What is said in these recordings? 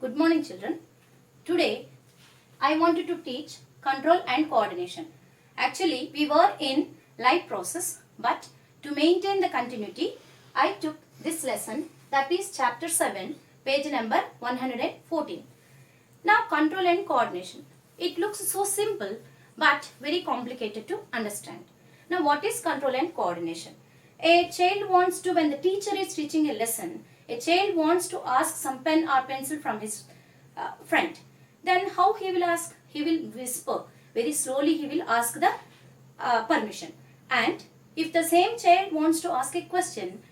Good morning children. Today I wanted to teach control and coordination. Actually we were in live process, but to maintain the continuity I took this lesson, that is chapter 7, page number 114. Now control and coordination. It looks so simple but very complicated to understand. Now what is control and coordination? A child wants to, when the teacher is teaching a lesson, a child wants to ask some pen or pencil from his friend. Then how he will ask? He will whisper. Very slowly he will ask the permission. And if the same child wants to ask a question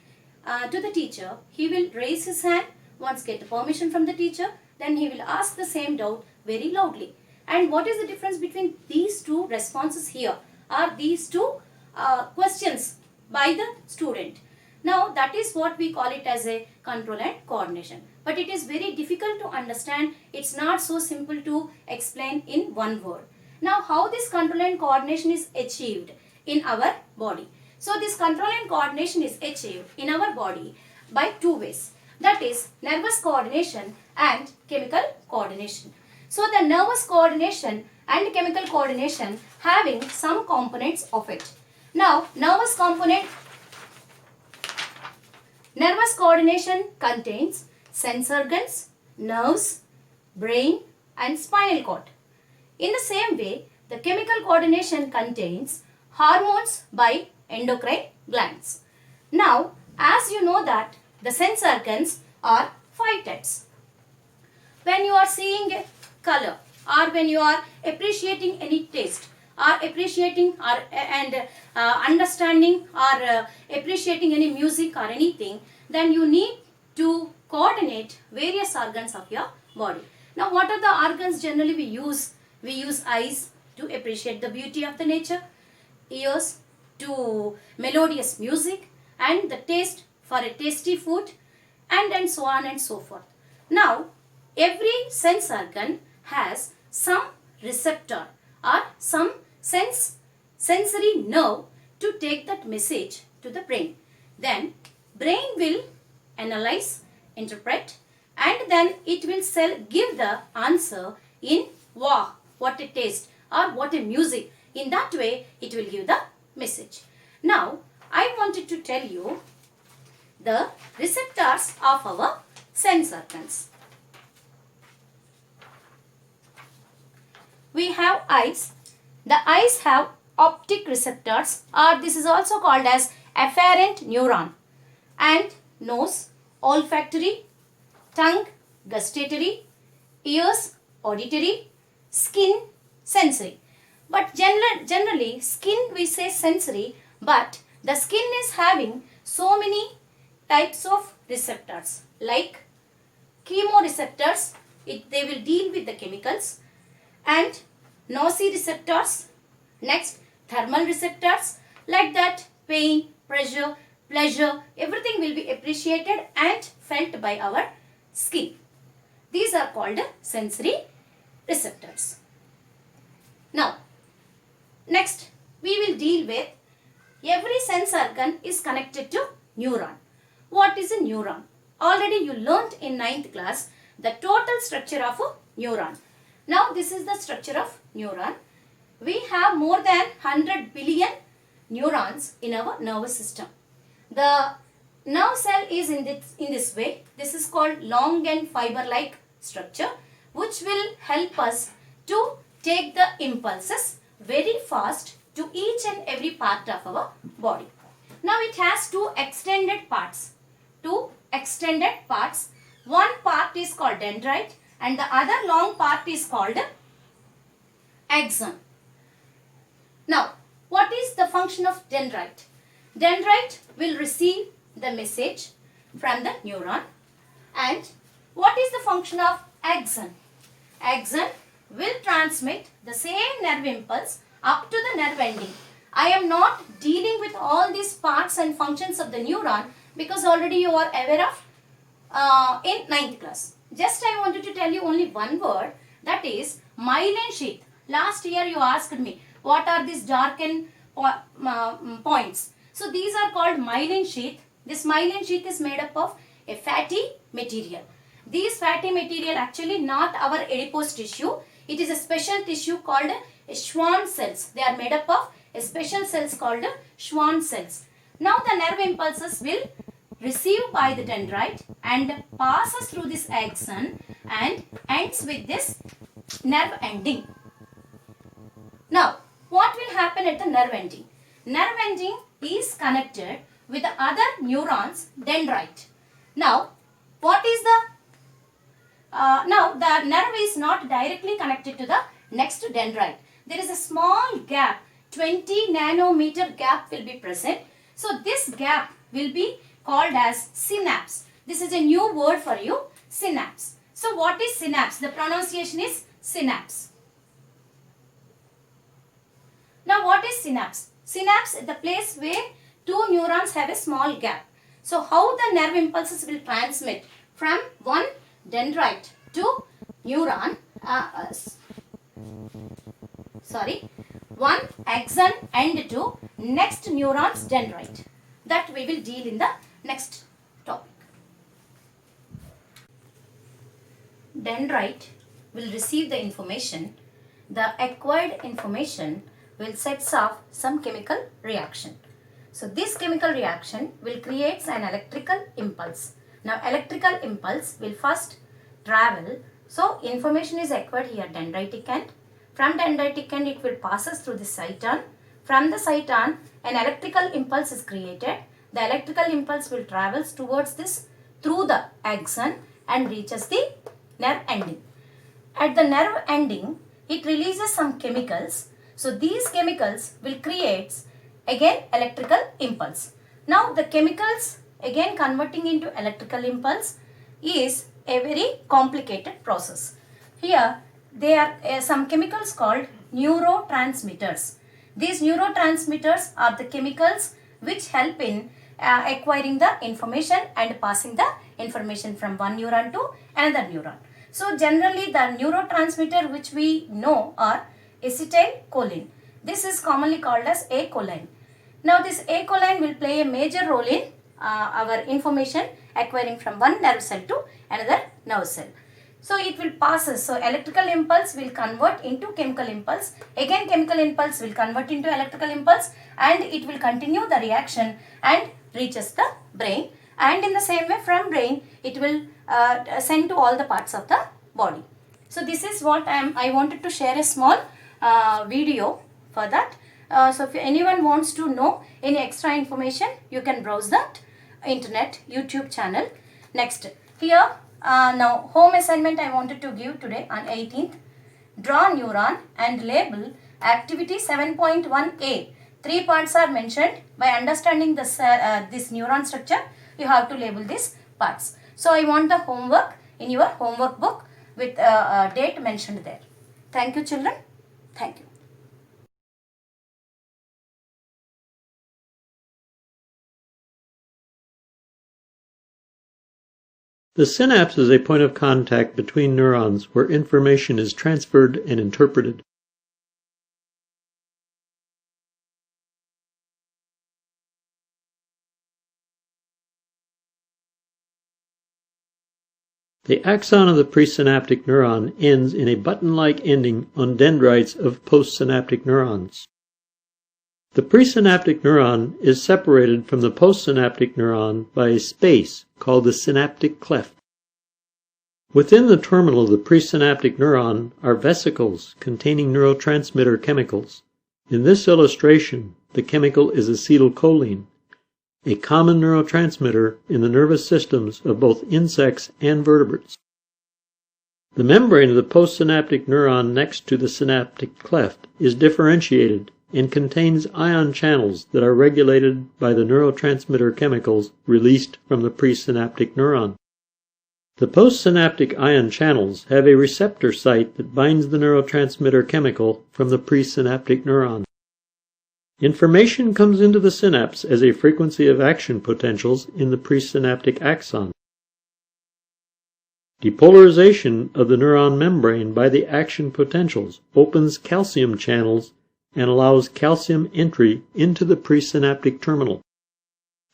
to the teacher, he will raise his hand, once get the permission from the teacher, then he will ask the same doubt very loudly. And what is the difference between these two responses here, or these two questions by the student? Now that is what we call it as a control and coordination. But it is very difficult to understand. It's not so simple to explain in one word. Now how this control and coordination is achieved in our body? So this control and coordination is achieved in our body by two ways. That is nervous coordination and chemical coordination. So the nervous coordination and chemical coordination having some components of it. Now nervous coordination contains sense organs, nerves, brain and spinal cord. In the same way, the chemical coordination contains hormones by endocrine glands. Now, as you know that the sense organs are 5 types. When you are seeing a color, or when you are appreciating any taste, or appreciating or understanding or appreciating any music or anything, then you need to coordinate various organs of your body. Now what are the organs generally we use? We use eyes to appreciate the beauty of the nature, ears to melodious music, and the taste for a tasty food, and so on and so forth. Now every sense organ has some receptor or some sensory nerve to take that message to the brain. Then brain will analyze, interpret, and then it will give the answer in wow, what a taste or what a music. In that way it will give the message. Now I wanted to tell you the receptors of our sense organs. We have eyes. The eyes have optic receptors, or this is also called as afferent neuron, and nose, olfactory, tongue, gustatory, ears, auditory, skin, sensory. But generally skin we say sensory, but the skin is having so many types of receptors, like chemoreceptors, they will deal with the chemicals, and nociceptors, next thermal receptors, like that pain, pressure, pleasure, everything will be appreciated and felt by our skin. These are called sensory receptors. Now next we will deal with every sense organ is connected to neuron. What is a neuron? Already you learnt in 9th class the total structure of a neuron. Now this is the structure of neuron. We have more than 100 billion neurons in our nervous system. The nerve cell is in this way. This is called long and fiber-like structure, which will help us to take the impulses very fast to each and every part of our body. Now it has two extended parts. One part is called dendrite and the other long part is called axon. Now what is the function of dendrite? Dendrite will receive the message from the neuron. And what is the function of axon? Axon will transmit the same nerve impulse up to the nerve ending. I am not dealing with all these parts and functions of the neuron because already you are aware of in 9th class. Just I wanted to tell you only one word, that is myelin sheath. Last year you asked me what are these darkened points. So these are called myelin sheath. This myelin sheath is made up of a fatty material. These fatty material actually not our adipose tissue. It is a special tissue called Schwann cells. They are made up of a special cells called Schwann cells. Now the nerve impulses will receive by the dendrite and passes through this axon and ends with this nerve ending. Now what will happen at the nerve ending? Nerve ending is connected with the other neurons dendrite. Now what is the now the nerve is not directly connected to the next dendrite. There is a small gap, 20 nanometer gap will be present. So this gap will be called as synapse. This is a new word for you, synapse. So what is synapse? The pronunciation is synapse. Now what is synapse? Synapse is the place where two neurons have a small gap. So how the nerve impulses will transmit from one dendrite to neuron, one axon end to next neuron's dendrite. That we will deal in the next topic. Dendrite will receive the information. The acquired information will set off some chemical reaction. So this chemical reaction will create an electrical impulse. Now electrical impulse will first travel. So information is acquired here, dendritic end. From dendritic end it will passes through the cyton. From the cyton an electrical impulse is created. The electrical impulse will travels towards this through the axon and reaches the nerve ending. At the nerve ending it releases some chemicals. So these chemicals will create again electrical impulse. Now the chemicals again converting into electrical impulse is a very complicated process. Here there are some chemicals called neurotransmitters. These neurotransmitters are the chemicals which help in acquiring the information and passing the information from one neuron to another neuron. So generally the neurotransmitter which we know are acetylcholine. This is commonly called as choline. Now this choline will play a major role in our information acquiring from one nerve cell to another nerve cell. So it will passes. So electrical impulse will convert into chemical impulse. Again chemical impulse will convert into electrical impulse and it will continue the reaction and reaches the brain. And in the same way from brain it will send to all the parts of the body. So this is what I wanted to share a small video for that. So if anyone wants to know any extra information, you can browse that internet YouTube channel. Next, here now home assignment I wanted to give today on 18th. Draw neuron and label activity 7.1a. 3 parts are mentioned. By understanding this neuron structure, you have to label these parts. So I want the homework in your homework book with a date mentioned there. Thank you children. Thank you. The synapse is a point of contact between neurons where information is transferred and interpreted. The axon of the presynaptic neuron ends in a button-like ending on dendrites of postsynaptic neurons. The presynaptic neuron is separated from the postsynaptic neuron by a space called the synaptic cleft. Within the terminal of the presynaptic neuron are vesicles containing neurotransmitter chemicals. In this illustration, the chemical is acetylcholine, a common neurotransmitter in the nervous systems of both insects and vertebrates. The membrane of the postsynaptic neuron next to the synaptic cleft is differentiated and contains ion channels that are regulated by the neurotransmitter chemicals released from the presynaptic neuron. The postsynaptic ion channels have a receptor site that binds the neurotransmitter chemical from the presynaptic neuron. Information comes into the synapse as a frequency of action potentials in the presynaptic axon. Depolarization of the neuron membrane by the action potentials opens calcium channels and allows calcium entry into the presynaptic terminal.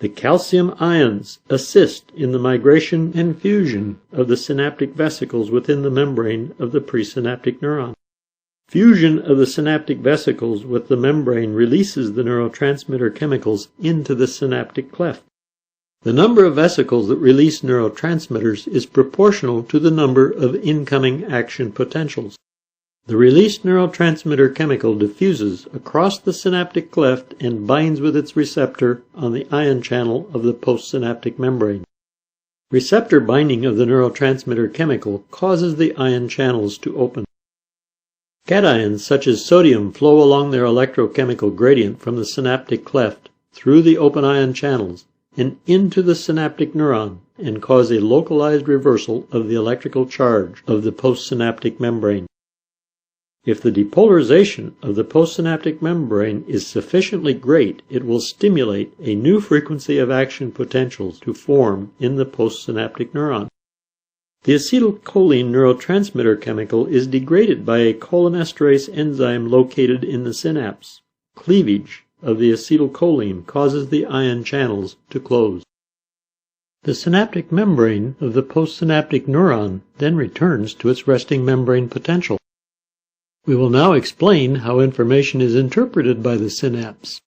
The calcium ions assist in the migration and fusion of the synaptic vesicles within the membrane of the presynaptic neuron. Fusion of the synaptic vesicles with the membrane releases the neurotransmitter chemicals into the synaptic cleft. The number of vesicles that release neurotransmitters is proportional to the number of incoming action potentials. The released neurotransmitter chemical diffuses across the synaptic cleft and binds with its receptor on the ion channel of the postsynaptic membrane. Receptor binding of the neurotransmitter chemical causes the ion channels to open. Cations such as sodium flow along their electrochemical gradient from the synaptic cleft through the open ion channels and into the synaptic neuron and cause a localized reversal of the electrical charge of the postsynaptic membrane. If the depolarization of the postsynaptic membrane is sufficiently great, it will stimulate a new frequency of action potentials to form in the postsynaptic neuron. The acetylcholine neurotransmitter chemical is degraded by a cholinesterase enzyme located in the synapse. Cleavage of the acetylcholine causes the ion channels to close. The synaptic membrane of the postsynaptic neuron then returns to its resting membrane potential. We will now explain how information is interpreted by the synapse.